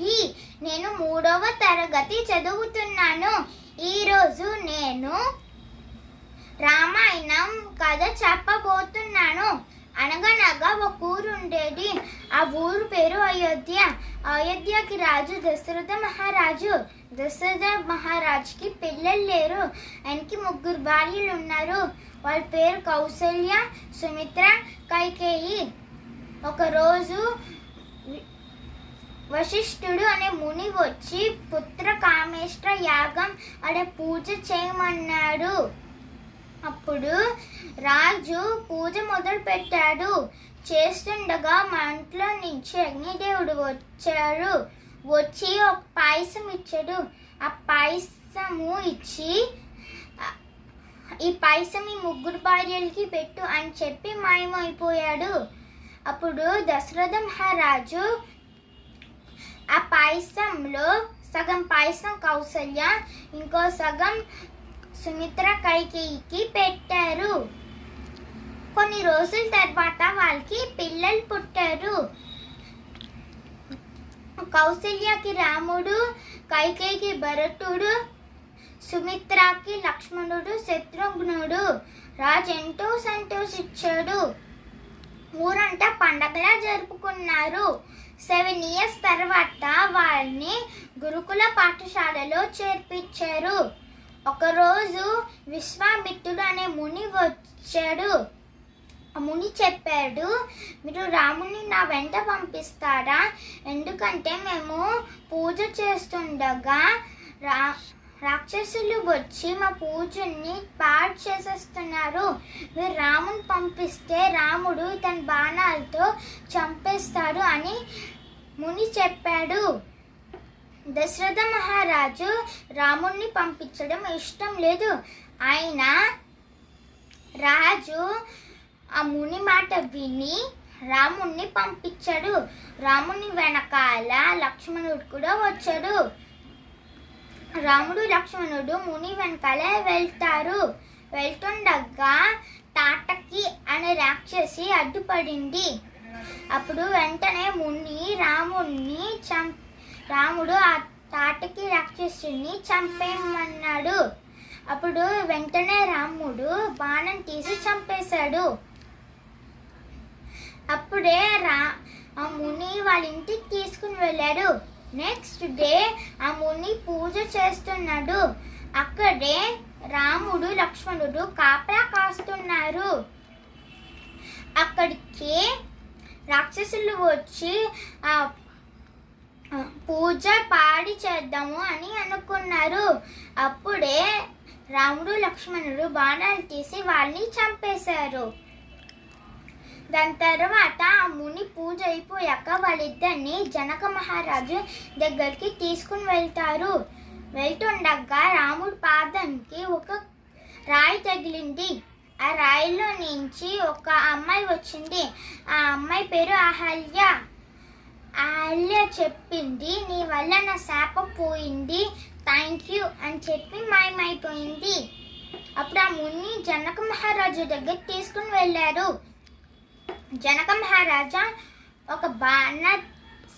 ఉన్నాయి. నేను 3వ తరగతి చదువుతున్నాను. ఈరోజు నేను రామాయణం కథ చెప్పబోతున్నాను. అనగనగా ఒక ఊరు ఉండేది. ఆ ఊరు పేరు అయోధ్య. అయోధ్యకి రాజు దశరథ మహారాజు. దశరథ మహారాజుకి పిల్లలు లేరు. ఆయనకి 3 భార్యలు ఉన్నారు. వాళ్ళ పేరు కౌసల్య, సుమిత్ర, కైకేయి. ఒకరోజు వశిష్ఠుడు అనే ముని వచ్చి పుత్ర కామేష్ట యాగం అనే పూజ చేయమన్నాడు. అప్పుడు రాజు పూజ మొదలు పెట్టాడు. చేస్తుండగా మంటలో నుంచి అగ్నిదేవుడు వచ్చాడు. వచ్చి ఒక పాయసం ఇచ్చాడు. ఆ పాయసము ఇచ్చి, ఈ పాయసం ఈ 3 భార్యలకి పెట్టు అని చెప్పి మాయమైపోయాడు. అప్పుడు దశరథ మహారాజు ఆ పాయసంలో సగం పాయసం కౌసల్య, ఇంకో సగం సుమిత్ర, కైకేయికి పెట్టారు. కొన్ని రోజుల తర్వాత వాళ్ళకి పిల్లలు పుట్టారు. కౌసల్యకి రాముడు, కైకేయికి భరతుడు, సుమిత్రకి లక్ష్మణుడు, శత్రుఘ్నుడు. రాజు ఎంతో సంతోషించాడు. ఊరంతా పండగలా జరుపుకున్నారు. 7 years తర్వాత వాళ్ళని గురుకుల పాఠశాలలో చేర్పించారు. ఒకరోజు విశ్వామిత్రుడు అనే ముని వచ్చాడు. ఆ ముని చెప్పాడు, మీరు రాముని నా వెంట పంపిస్తారా? ఎందుకంటే మేము పూజ చేస్తుండగా రాక్షసులు వచ్చి మా పూజని పాడు చేసేస్తున్నారు. మీరు రాముని పంపిస్తే రాముడు తన బాణాలతో చంపేస్తాడు అని ముని చెప్పాడు. దశరథ మహారాజు రాముణ్ణి పంపించడం ఇష్టం లేదు. ఆయన రాజు ఆ ముని మాట విని రాముణ్ణి పంపించాడు. రాముని వెనకాల లక్ష్మణుడు కూడా వచ్చాడు. రాముడు, లక్ష్మణుడు ముని వెనకాలే వెళ్తారు. వెళ్తుండగా తాటకి అనే రాక్షసి అడ్డుపడింది. అప్పుడు వెంటనే ముని రాముడు ఆ తాటకి రాక్షసుని చంపేయమన్నాడు. అప్పుడు వెంటనే రాముడు బాణం తీసి చంపేశాడు. అప్పుడే ఆ ముని వాళ్ళ ఇంటికి తీసుకుని వెళ్ళారు. నెక్స్ట్ డే ఆ ముని పూజ చేస్తున్నాడు. అక్కడే రాముడు, లక్ష్మణుడు కాపలా కాస్తున్నారు. అక్కడికి రాక్షసులు వచ్చి ఆ పూజ పాడి చేద్దాము అని అనుకున్నారు. అప్పుడే రాముడు, లక్ష్మణుడు బాణాలు తీసి వాళ్ళని చంపేశారు. దాని తర్వాత ఆ ముని పూజ అయిపోయాక వాళ్ళిద్దరిని జనక మహారాజు దగ్గరికి తీసుకుని వెళ్తారు. వెళ్తుండగా రాముడి పాదంకి ఒక రాయి తగిలింది. ఆ రాయిలో నుంచి ఒక అమ్మాయి వచ్చింది. ఆ అమ్మాయి పేరు అహల్య. అహల్య చెప్పింది, నీ వల్ల నా శాపం పోయింది, థ్యాంక్ యూ అని చెప్పి మాయమైపోయింది. అప్పుడు ఆ ముని జనక మహారాజు దగ్గరికి తీసుకుని వెళ్ళారు. జనక మహారాజా ఒక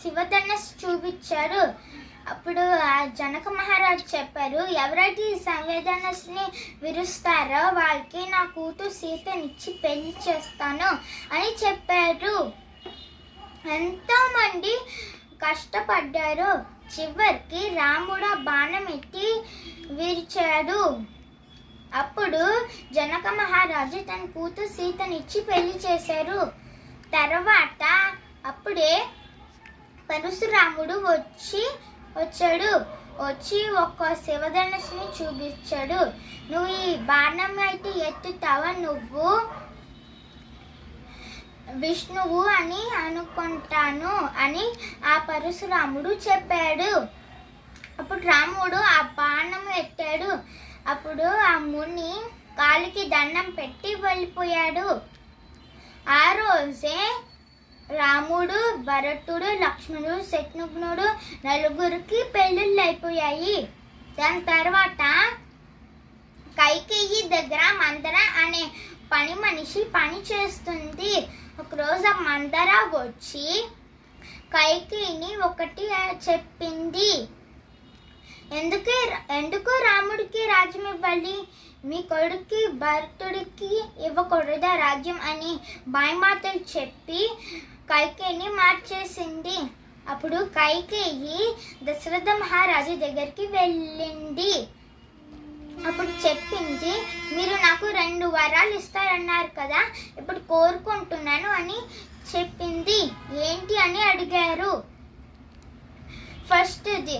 శివధనస్సు చూపించారు. అప్పుడు ఆ జనక మహారాజు చెప్పారు, ఎవరైతే ఈ శివధనస్సుని విరుస్తారో వాళ్ళకి నా కూతురు సీతనిచ్చి పెళ్లి చేస్తాను అని చెప్పారు. ఎంతోమంది కష్టపడ్డారు. చివరికి రాముడు ఆ బాణం ఎత్తి విరిచాడు. అప్పుడు జనక మహారాజు తన కూతురు సీతనిచ్చి పెళ్లి చేశారు. తర్వాత అప్పుడే పరశురాముడు వచ్చాడు. వచ్చి ఒక శివధనుస్సుని చూపించాడు. నువ్వు ఈ బాణం అయితే ఎత్తుతావా, నువ్వు విష్ణువు అని అనుకుంటాను అని ఆ పరశురాముడు చెప్పాడు. అప్పుడు రాముడు ఆ బాణం ఎత్తాడు. అప్పుడు ఆ ముని కాలికి దండం పెట్టి వెళ్ళిపోయాడు. ఆ రోజే రాముడు, భరతుడు, లక్ష్మణుడు, శత్రుఘ్నుడు 4 పెళ్ళిళ్ళు అయిపోయాయి. దాని తర్వాత కైకేయి దగ్గర మందర అనే పని మనిషి పని చేస్తుంది. ఒకరోజు ఆ మందర వచ్చి కైకేయిని ఒకటి చెప్పింది. ఎందుకు రాముడికి రాజ్యం ఇవ్వాలి, మీ కొడుక్కి భరతుడికి ఇవ్వకూడదా రాజ్యం అని మాయమాటలు చెప్పి కైకేయిని మార్చేసింది. అప్పుడు కైకేయి దశరథ మహారాజు దగ్గరికి వెళ్ళింది. అప్పుడు చెప్పింది, మీరు నాకు 2 వరాలు ఇస్తారన్నారు కదా, ఇప్పుడు కోరుకుంటున్నాను అని చెప్పింది. ఏంటి అని అడిగారు. ఫస్ట్ది,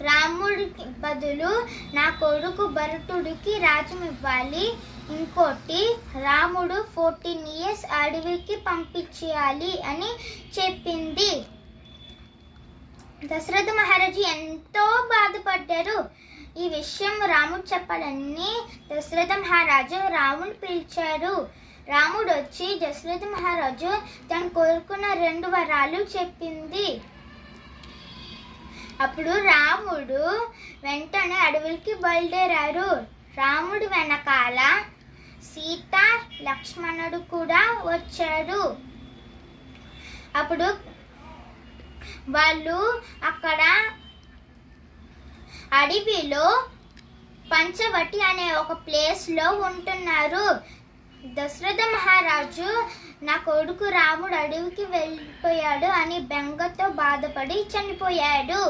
రాముడికి బదులు నా కొడుకు భరతుడికి రాజ్యం ఇవ్వాలి. ఇంకోటి, రాముడు 14 years అడవికి పంపించేయాలి అని చెప్పింది. దశరథ మహారాజు ఎంతో బాధపడ్డారు. ఈ విషయం రాముడు చెప్పాలని దశరథ మహారాజు రాముడు పిలిచారు. రాముడు వచ్చి దశరథ మహారాజు తను కోరుకున్న 2 వరాలు చెప్పింది. అప్పుడు రాముడు వెంటనే అడవులకి బయలుదేరారు. రాముడు వెనకాల సీత లక్ష్మణుడు కూడా వచ్చారు. అప్పుడు వాళ్ళు అక్కడ అడవిలో పంచవటి అనే ఒక ప్లేస్లో ఉంటున్నారు. దశరథ మహారాజు నా కొడుకు రాముడు అడవికి వెళ్ళిపోయాడు అని బెంగతో బాధపడి చనిపోయాడు.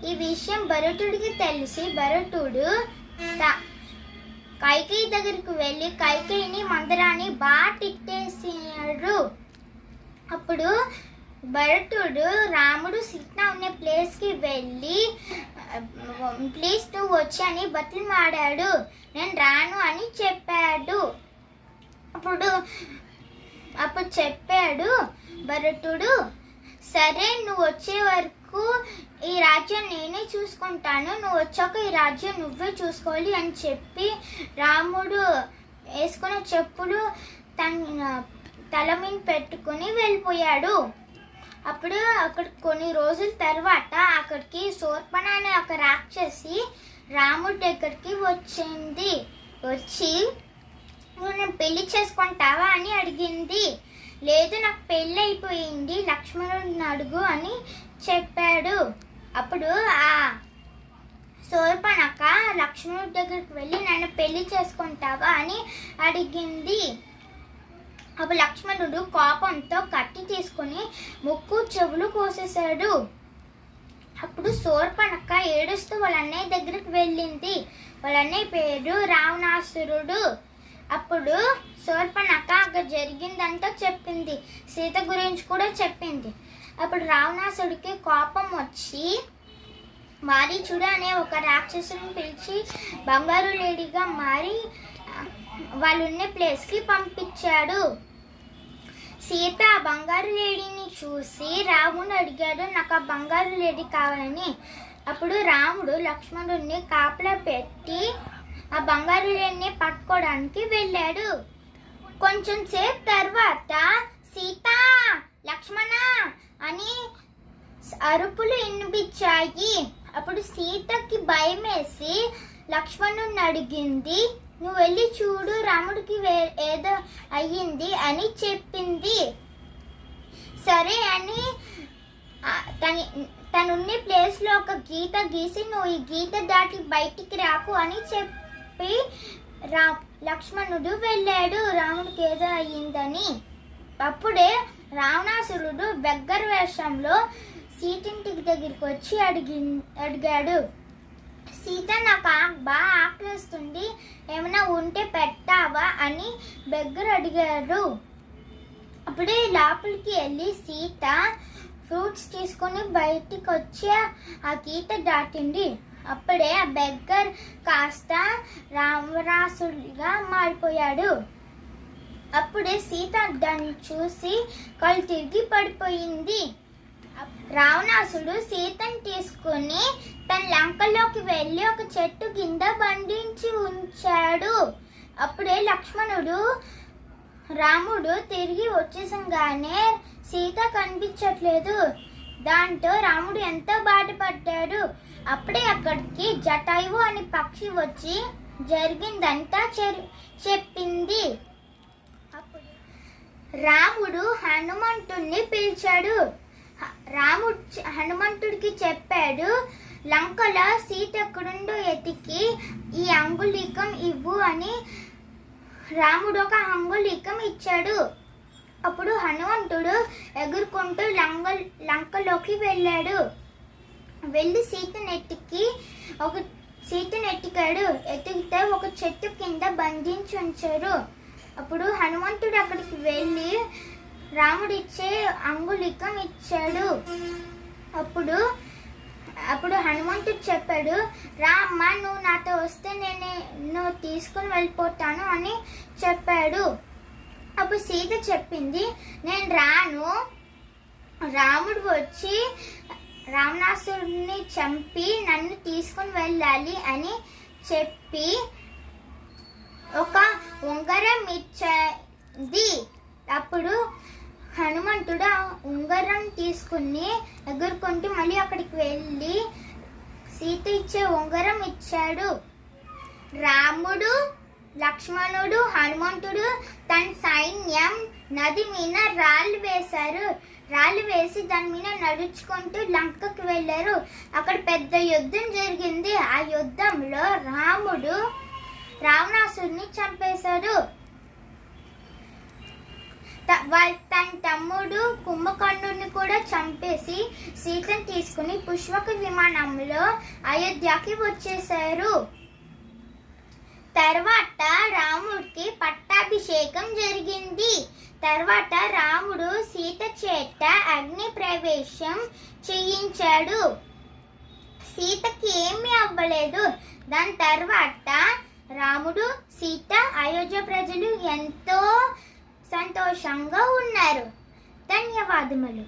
ఈ విషయం భరతుడికి తెలిసి భరతుడు కైకేయి దగ్గరికి వెళ్ళి కైకేయిని మందరాన్ని బాగా తిట్టేసాడు. అప్పుడు భరతుడు రాముడు సీత ఉన్న ప్లేస్కి వెళ్ళి ప్లీజ్ నువ్వు వచ్చి అని బతిమాడాడు. నేను రాను అని చెప్పాడు. అప్పుడు చెప్పాడు భరతుడు, సరే నువ్వు వచ్చే వరకు ఈ రాజ్యం నేనే చూసుకుంటాను, నువ్వు వచ్చాక ఈ రాజ్యం నువ్వే చూసుకోవాలి అని చెప్పి రాముడు వేసుకున్న చెప్పులు తన తల మీద పెట్టుకుని వెళ్ళిపోయాడు. అప్పుడు అక్కడ కొన్ని రోజుల తర్వాత అక్కడికి శూర్పణ అనే ఒక రాక్షసి రాముడి దగ్గరికి వచ్చింది. వచ్చి నువ్వు నేను పెళ్లి చేసుకుంటావా అని అడిగింది. లేదు నాకు పెళ్ళి అయిపోయింది, లక్ష్మణుడిని అడుగు అని చెప్పాడు. అప్పుడు ఆ శూర్పణఖ లక్ష్మణుడి దగ్గరికి వెళ్ళి నన్ను పెళ్లి చేసుకుంటావా అని అడిగింది. అప్పుడు లక్ష్మణుడు కోపంతో కత్తి తీసుకుని ముక్కు చెవులు కోసేశాడు. అప్పుడు శూర్పణఖ ఏడుస్తూ వాళ్ళ అన్నయ్య దగ్గరికి వెళ్ళింది. వాళ్ళ అన్నయ్య పేరు రావణాసురుడు. అప్పుడు శూర్పణఖ అక్కడ జరిగిందంతా చెప్పింది, సీత గురించి కూడా చెప్పింది. అప్పుడు రావణాసుడికి కోపం వచ్చి మారీచుడు అనే ఒక రాక్షసుని పిలిచి బంగారు లేడీగా మారి వాళ్ళున్న ప్లేస్కి పంపించాడు. సీత ఆ బంగారు లేడీని చూసి రాముడు అడిగాడు, నాకు ఆ బంగారు లేడీ కావాలని. అప్పుడు రాముడు లక్ష్మణుడిని కాపలా పెట్టి ఆ బంగారు లేడీని పట్టుకోవడానికి వెళ్ళాడు. కొంచెం సేపు తర్వాత సీత లక్ష్మణ అని అరుపులు వినిపించాయి. అప్పుడు సీతకి భయం వేసి లక్ష్మణుడిని అడిగింది, నువ్వు వెళ్ళి చూడు రాముడికి ఏదో అయ్యింది అని చెప్పింది. సరే అని తనున్న ప్లేస్లో ఒక గీత గీసి నువ్వు ఈ గీత దాటి బయటికి రాకు అని చెప్పి లక్ష్మణుడు వెళ్ళాడు రాముడికి ఏదో అయ్యిందని. అప్పుడే రావణాసురుడు బెగ్గర వేషంలో సీతింటికి దగ్గరికి వచ్చి అడిగాడు, సీత నాకు బాగా ఆకలిస్తుంది, ఏమైనా ఉంటే పెట్టావా అని బెగ్గర అడిగారు. అప్పుడే లోపలికి వెళ్ళి సీత ఫ్రూట్స్ తీసుకొని బయటికి వచ్చి ఆ గీత దాటింది. అప్పుడే ఆ బెగ్గర్ కాస్త రావణాసురుడిగా మారిపోయాడు. అప్పుడే సీత దాన్ని చూసి కళ్ళు తిరిగి పడిపోయింది. రావణాసుడు సీతను తీసుకుని తన లంకలోకి వెళ్ళి ఒక చెట్టు కింద బంధించి ఉంచాడు. అప్పుడే లక్ష్మణుడు రాముడు తిరిగి వచ్చేసంగానే సీత కనిపించట్లేదు. దాంతో రాముడు ఎంతో బాధపడ్డాడు. అప్పుడే అక్కడికి జటాయువు అనే పక్షి వచ్చి జరిగిందంతా చెప్పింది. రాముడు హనుమంతుణ్ణి పిలిచాడు. రాముడు హనుమంతుడికి చెప్పాడు, లంకలో సీత ఎక్కడుండో ఎతికి ఈ అంగుళీకం ఇవ్వు అని రాముడు ఒక అంగుళీకం ఇచ్చాడు. అప్పుడు హనుమంతుడు ఎగురుకుంటూ లంకలోకి వెళ్ళాడు. వెళ్ళి సీతను ఎత్తికాడు. ఎతికితే ఒక చెట్టు కింద బంధించి ఉంచారు. అప్పుడు హనుమంతుడు అక్కడికి వెళ్ళి రాముడిచ్చే అంగుళీకం ఇచ్చాడు. అప్పుడు హనుమంతుడు చెప్పాడు, రా అమ్మ, నువ్వు నాతో వస్తే నేను తీసుకుని వెళ్ళిపోతాను అని చెప్పాడు. అప్పుడు సీత చెప్పింది, నేను రాను, రాముడు వచ్చి రావణాసురుడిని చంపి నన్ను తీసుకుని వెళ్ళాలి అని చెప్పి ఒక ఉంగరం ఇచ్చింది. అప్పుడు హనుమంతుడు ఆ ఉంగరం తీసుకుని ఎగురుకుంటూ మళ్ళీ అక్కడికి వెళ్ళి సీత ఇచ్చే ఉంగరం ఇచ్చాడు. రాముడు, లక్ష్మణుడు, హనుమంతుడు తన సైన్యం నది మీద రాళ్ళు వేశారు. రాళ్ళు వేసి దాని మీద నడుచుకుంటూ లంకకు వెళ్ళారు. అక్కడ పెద్ద యుద్ధం జరిగింది. ఆ యుద్ధంలో రాముడు రావణాసురుని చంపేశాడు. తన తమ్ముడు కుంభకర్ణుడిని కూడా చంపేసి సీతను తీసుకుని పుష్పక విమానంలో అయోధ్యకి వచ్చేశారు. తర్వాత రాముడికి పట్టాభిషేకం జరిగింది. తర్వాత రాముడు సీత చేత అగ్ని ప్రవేశం చేయించాడు. సీతకి ఏమీ అవ్వలేదు. దాని తర్వాత రాముడు, సీత, అయోధ్య ప్రజలు ఎంతో సంతోషంగా ఉన్నారు. ధన్యవాదములు.